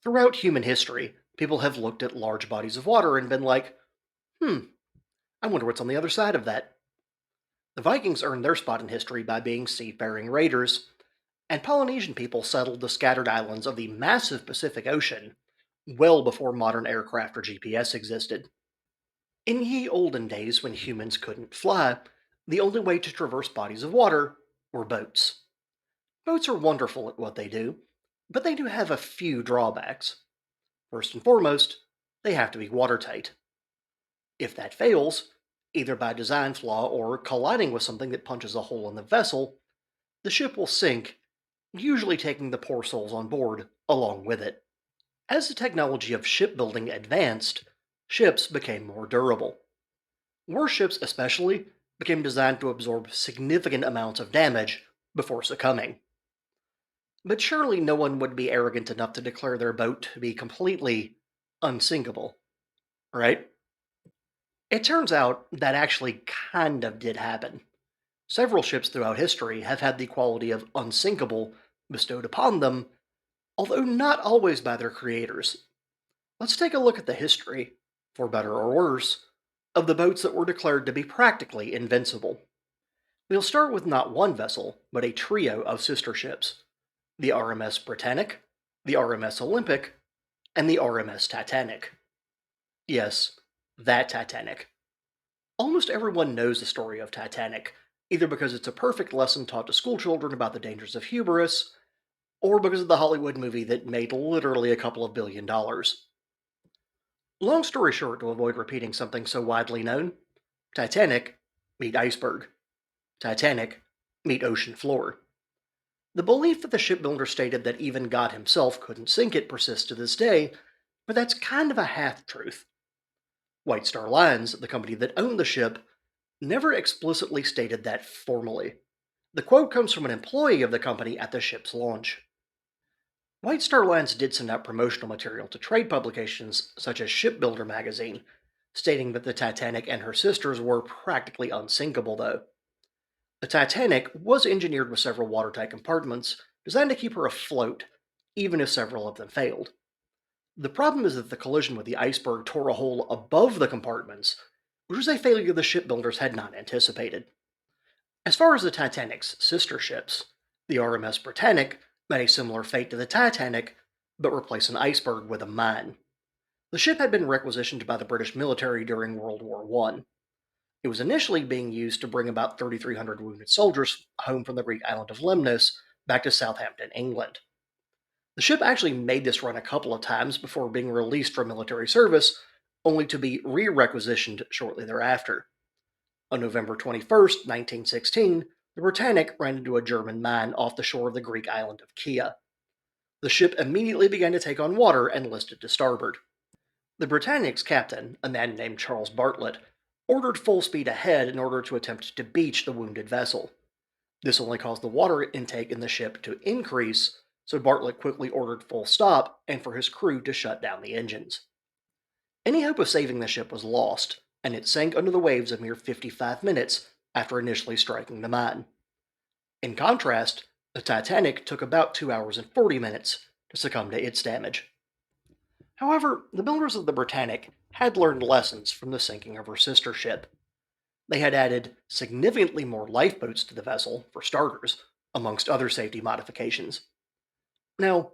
Throughout human history, people have looked at large bodies of water and been like, hmm, I wonder what's on the other side of that. The Vikings earned their spot in history by being seafaring raiders, and Polynesian people settled the scattered islands of the massive Pacific Ocean well before modern aircraft or GPS existed. In ye olden days when humans couldn't fly, the only way to traverse bodies of water were boats. Boats are wonderful at what they do, but they do have a few drawbacks. First and foremost, they have to be watertight. If that fails, either by design flaw or colliding with something that punches a hole in the vessel, the ship will sink, usually taking the poor souls on board along with it. As the technology of shipbuilding advanced, ships became more durable. Warships, especially, became designed to absorb significant amounts of damage before succumbing. But surely no one would be arrogant enough to declare their boat to be completely unsinkable, right? It turns out that actually kind of did happen. Several ships throughout history have had the quality of unsinkable bestowed upon them, although not always by their creators. Let's take a look at the history, for better or worse, of the boats that were declared to be practically invincible. We'll start with not one vessel, but a trio of sister ships: the RMS Britannic, the RMS Olympic, and the RMS Titanic. Yes, that Titanic. Almost everyone knows the story of Titanic, either because it's a perfect lesson taught to schoolchildren about the dangers of hubris, or because of the Hollywood movie that made literally a couple of billion dollars. Long story short, to avoid repeating something so widely known, Titanic meet iceberg. Titanic meet ocean floor. The belief that the shipbuilder stated that even God himself couldn't sink it persists to this day, but that's kind of a half truth. White Star Lines, the company that owned the ship, never explicitly stated that formally. The quote comes from an employee of the company at the ship's launch. White Star Lines did send out promotional material to trade publications such as Shipbuilder magazine, stating that the Titanic and her sisters were practically unsinkable, though. The Titanic was engineered with several watertight compartments designed to keep her afloat, even if several of them failed. The problem is that the collision with the iceberg tore a hole above the compartments, which was a failure the shipbuilders had not anticipated. As far as the Titanic's sister ships, the RMS Britannic met a similar fate to the Titanic, but replaced an iceberg with a mine. The ship had been requisitioned by the British military during World War I. It was initially being used to bring about 3,300 wounded soldiers home from the Greek island of Lemnos back to Southampton, England. The ship actually made this run a couple of times before being released from military service, only to be re requisitioned shortly thereafter. On November 21st, 1916, the Britannic ran into a German mine off the shore of the Greek island of Kea. The ship immediately began to take on water and listed to starboard. The Britannic's captain, a man named Charles Bartlett, ordered full speed ahead in order to attempt to beach the wounded vessel. This only caused the water intake in the ship to increase, so Bartlett quickly ordered full stop and for his crew to shut down the engines. Any hope of saving the ship was lost, and it sank under the waves a mere 55 minutes after initially striking the mine. In contrast, the Titanic took about 2 hours and 40 minutes to succumb to its damage. However, the builders of the Britannic had learned lessons from the sinking of her sister ship. They had added significantly more lifeboats to the vessel, for starters, amongst other safety modifications. Now,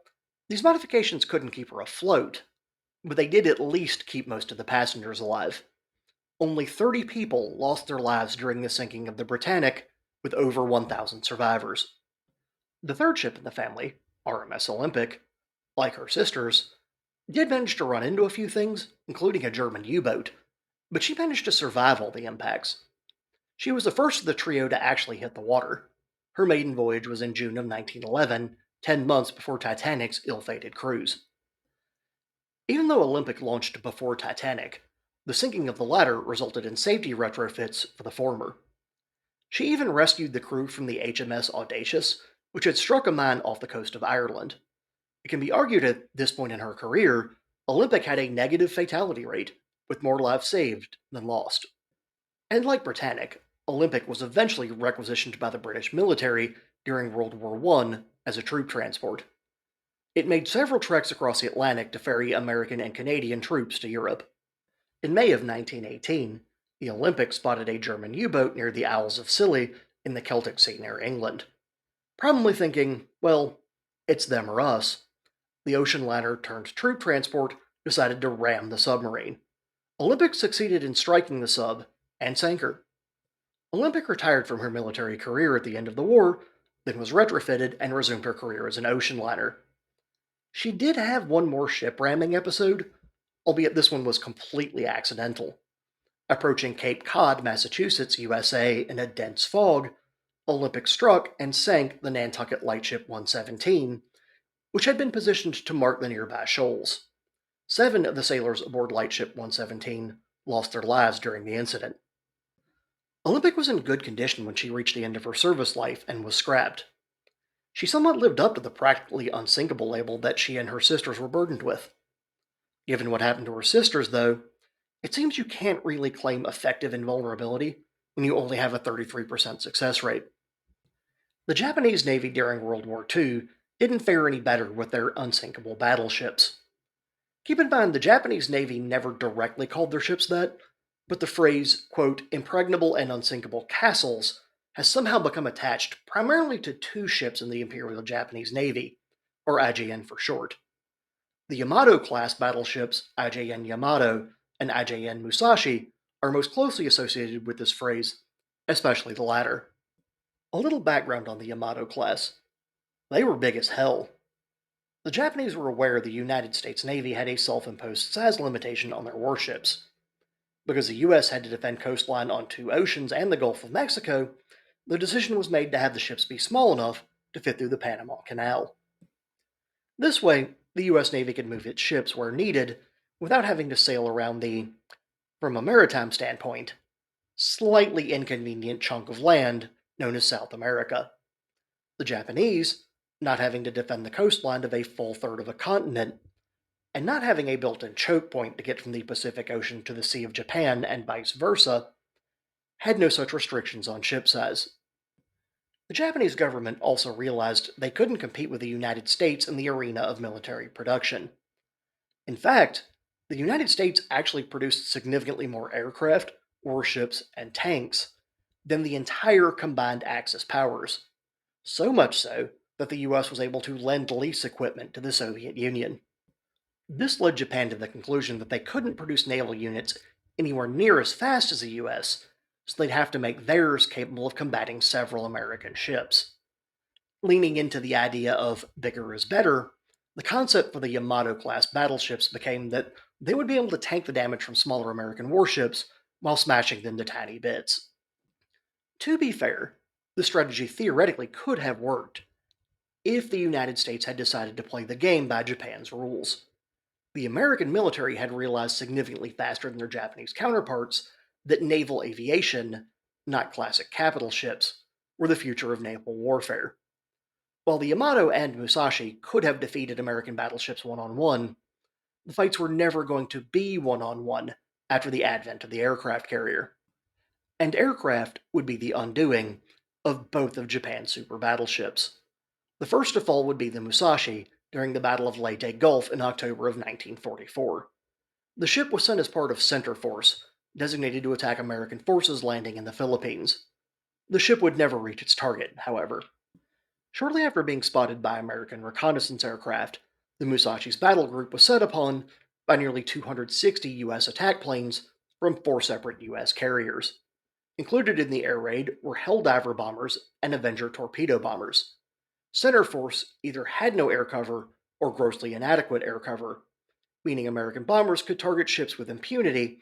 these modifications couldn't keep her afloat, but they did at least keep most of the passengers alive. Only 30 people lost their lives during the sinking of the Britannic, with over 1,000 survivors. The third ship in the family, RMS Olympic, like her sisters, did manage to run into a few things, including a German U boat, but she managed to survive all the impacts. She was the first of the trio to actually hit the water. Her maiden voyage was in June of 1911, 10 months before Titanic's ill fated cruise. Even though Olympic launched before Titanic, the sinking of the latter resulted in safety retrofits for the former. She even rescued the crew from the HMS Audacious, which had struck a mine off the coast of Ireland. It can be argued at this point in her career, Olympic had a negative fatality rate, with more lives saved than lost. And like Britannic, Olympic was eventually requisitioned by the British military during World War I as a troop transport. It made several treks across the Atlantic to ferry American and Canadian troops to Europe. In May of 1918, the Olympic spotted a German U boat near the Isles of Scilly in the Celtic Sea near England. Probably thinking, well, it's them or us, the ocean liner turned troop transport decided to ram the submarine. Olympic succeeded in striking the sub and sank her. Olympic retired from her military career at the end of the war, then was retrofitted and resumed her career as an ocean liner. She did have one more ship ramming episode, albeit this one was completely accidental. Approaching Cape Cod, Massachusetts, USA, in a dense fog, Olympic struck and sank the Nantucket Lightship 117, which had been positioned to mark the nearby shoals. 7 of the sailors aboard Lightship 117 lost their lives during the incident. Olympic was in good condition when she reached the end of her service life and was scrapped. She somewhat lived up to the practically unsinkable label that she and her sisters were burdened with. Given what happened to her sisters, though, it seems you can't really claim effective invulnerability when you only have a 33% success rate. The Japanese Navy during World War II didn't fare any better with their unsinkable battleships. Keep in mind, the Japanese Navy never directly called their ships that, but the phrase, quote, impregnable and unsinkable castles has somehow become attached primarily to two ships in the Imperial Japanese Navy, or IJN for short. The Yamato class battleships IJN Yamato and IJN Musashi are most closely associated with this phrase, especially the latter. A little background on the Yamato class. They were big as hell. The Japanese were aware the United States Navy had a self imposed size limitation on their warships. Because the US had to defend coastline on two oceans and the Gulf of Mexico, the decision was made to have the ships be small enough to fit through the Panama Canal. This way, the US Navy could move its ships where needed without having to sail around the, from a maritime standpoint, slightly inconvenient chunk of land known as South America. The Japanese, not having to defend the coastline of a full third of a continent, and not having a built in choke point to get from the Pacific Ocean to the Sea of Japan and vice versa, had no such restrictions on ship size. The Japanese government also realized they couldn't compete with the United States in the arena of military production. In fact, the United States actually produced significantly more aircraft, warships, and tanks than the entire combined Axis powers. So much so that the US was able to lend lease equipment to the Soviet Union. This led Japan to the conclusion that they couldn't produce naval units anywhere near as fast as the US, so they'd have to make theirs capable of combating several American ships. Leaning into the idea of bigger is better, the concept for the Yamato class battleships became that they would be able to tank the damage from smaller American warships while smashing them to tiny bits. To be fair, this strategy theoretically could have worked if the United States had decided to play the game by Japan's rules. The American military had realized significantly faster than their Japanese counterparts that naval aviation, not classic capital ships, were the future of naval warfare. While the Yamato and Musashi could have defeated American battleships one on one, the fights were never going to be one on one after the advent of the aircraft carrier. And aircraft would be the undoing of both of Japan's super battleships. The first to fall would be the Musashi during the Battle of Leyte Gulf in October of 1944. The ship was sent as part of Center Force, designated to attack American forces landing in the Philippines. The ship would never reach its target, however. Shortly after being spotted by American reconnaissance aircraft, the Musashi's battle group was set upon by nearly 260 U.S. attack planes from four separate U.S. carriers. Included in the air raid were Helldiver bombers and Avenger torpedo bombers. Center Force either had no air cover or grossly inadequate air cover, meaning American bombers could target ships with impunity,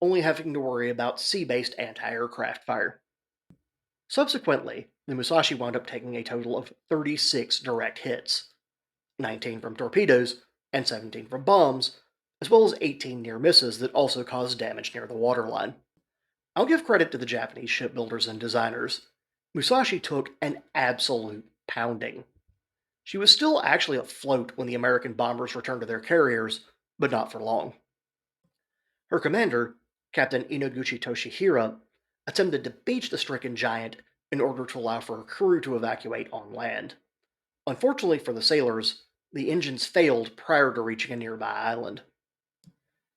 only having to worry about sea based anti aircraft fire. Subsequently, the Musashi wound up taking a total of 36 direct hits, 19 from torpedoes and 17 from bombs, as well as 18 near misses that also caused damage near the waterline. I'll give credit to the Japanese shipbuilders and designers. Musashi took an absolute pounding. She was still actually afloat when the American bombers returned to their carriers, but not for long. Her commander, Captain Inoguchi Toshihira, attempted to beach the stricken giant in order to allow for her crew to evacuate on land. Unfortunately for the sailors, The engines failed prior to reaching a nearby island.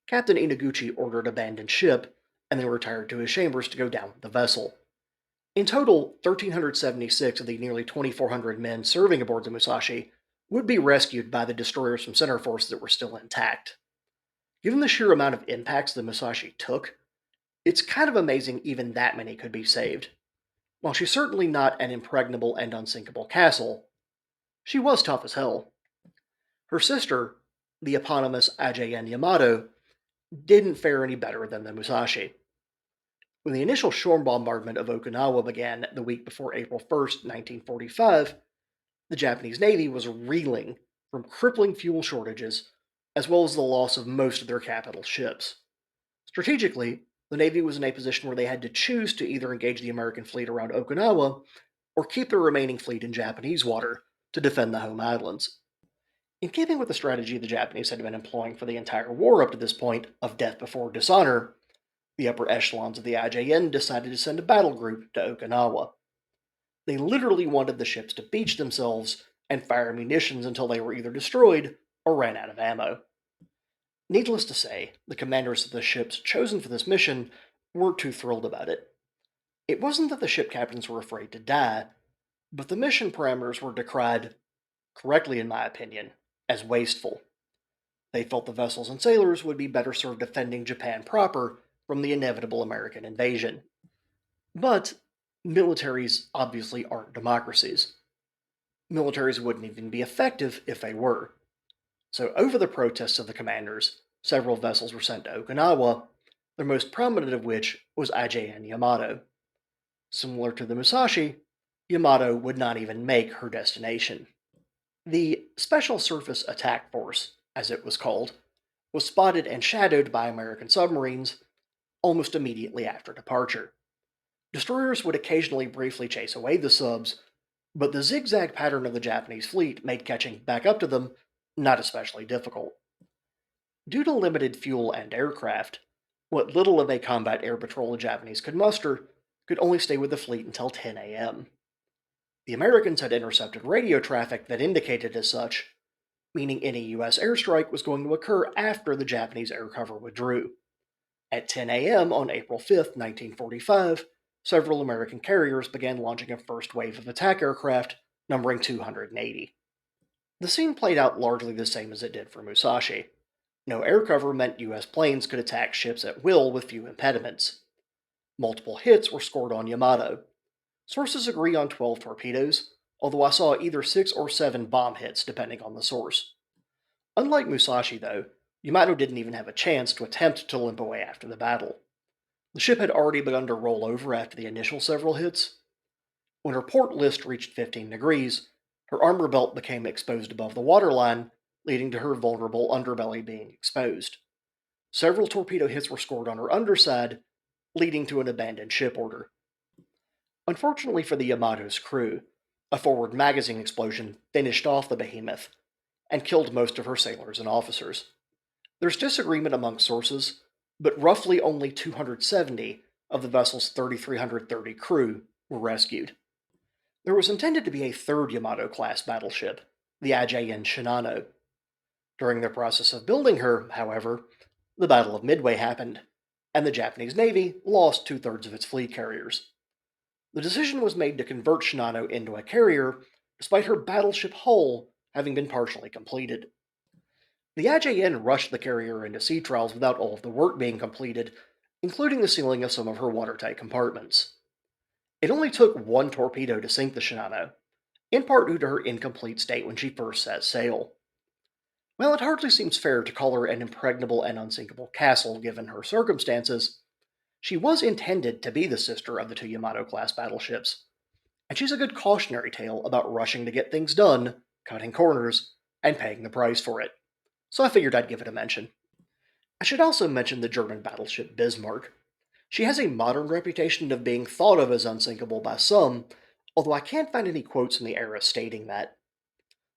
Captain Inaguchi ordered abandoned ship and then retired to his chambers to go down with the vessel. In total, 1,376 of the nearly 2,400 men serving aboard the Musashi would be rescued by the destroyers from center force that were still intact. Given the sheer amount of impacts the Musashi took, it's kind of amazing even that many could be saved. While she's certainly not an impregnable and unsinkable castle, she was tough as hell. Her sister, the eponymous Ajayane Yamato, didn't fare any better than the Musashi. When the initial shore bombardment of Okinawa began the week before April 1st, 1945, the Japanese Navy was reeling from crippling fuel shortages as well as the loss of most of their capital ships. Strategically, the Navy was in a position where they had to choose to either engage the American fleet around Okinawa or keep the remaining fleet in Japanese water to defend the home islands. In keeping with the strategy the Japanese had been employing for the entire war up to this point of death before dishonor, the upper echelons of the IJN decided to send a battle group to Okinawa. They literally wanted the ships to beach themselves and fire munitions until they were either destroyed or ran out of ammo. Needless to say, the commanders of the ships chosen for this mission weren't too thrilled about it. It wasn't that the ship captains were afraid to die, but the mission parameters were decried, correctly in my opinion, as wasteful. They felt the vessels and sailors would be better served defending Japan proper from the inevitable American invasion. But militaries obviously aren't democracies. Militaries wouldn't even be effective if they were. So, over the protests of the commanders, several vessels were sent to Okinawa, their most prominent of which was IJN Yamato. Similar to the Musashi, Yamato would not even make her destination. The Special Surface Attack Force, as it was called, was spotted and shadowed by American submarines almost immediately after departure. Destroyers would occasionally briefly chase away the subs, but the zigzag pattern of the Japanese fleet made catching back up to them not especially difficult. Due to limited fuel and aircraft, what little of a combat air patrol the Japanese could muster could only stay with the fleet until 10 a.m. The Americans had intercepted radio traffic that indicated as such, meaning any U.S. airstrike was going to occur after the Japanese air cover withdrew. At 10 a.m. on April 5th, 1945, several American carriers began launching a first wave of attack aircraft, numbering 280. The scene played out largely the same as it did for Musashi. No air cover meant U.S. planes could attack ships at will with few impediments. Multiple hits were scored on Yamato. Sources agree on 12 torpedoes, although I saw either 6 or 7 bomb hits depending on the source. Unlike Musashi, though, Yamato didn't even have a chance to attempt to limp away after the battle. The ship had already begun to roll over after the initial several hits. When her port list reached 15 degrees, her armor belt became exposed above the waterline, leading to her vulnerable underbelly being exposed. Several torpedo hits were scored on her underside, leading to an abandoned ship order. Unfortunately for the Yamato's crew, a forward magazine explosion finished off the behemoth and killed most of her sailors and officers. There's disagreement among sources, but roughly only 270 of the vessel's 3,330 crew were rescued. There was intended to be a third Yamato-class battleship, the Ajayane Shinano. During the process of building her, however, the Battle of Midway happened, and the Japanese Navy lost two-thirds of its fleet carriers. The decision was made to convert Shinano into a carrier, despite her battleship hull having been partially completed. The IJN rushed the carrier into sea trials without all of the work being completed, including the sealing of some of her watertight compartments. It only took one torpedo to sink the Shinano, in part due to her incomplete state when she first set sail. While it hardly seems fair to call her an impregnable and unsinkable castle given her circumstances, she was intended to be the sister of the two Yamato-class battleships, and she's a good cautionary tale about rushing to get things done, cutting corners, and paying the price for it. So I figured I'd give it a mention. I should also mention the German battleship Bismarck. She has a modern reputation of being thought of as unsinkable by some, although I can't find any quotes in the era stating that.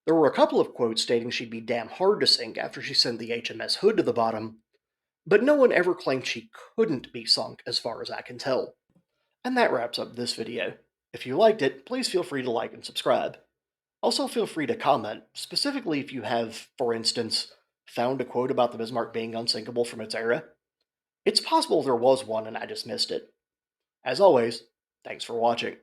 There were a couple of quotes stating she'd be damn hard to sink after she sent the HMS Hood to the bottom, but no one ever claimed she couldn't be sunk as far as I can tell. And that wraps up this video. If you liked it, please feel free to like and subscribe. Also, feel free to comment, specifically if you have, for instance, found a quote about the Bismarck being unsinkable from its era. It's possible there was one and I just missed it. As always, thanks for watching.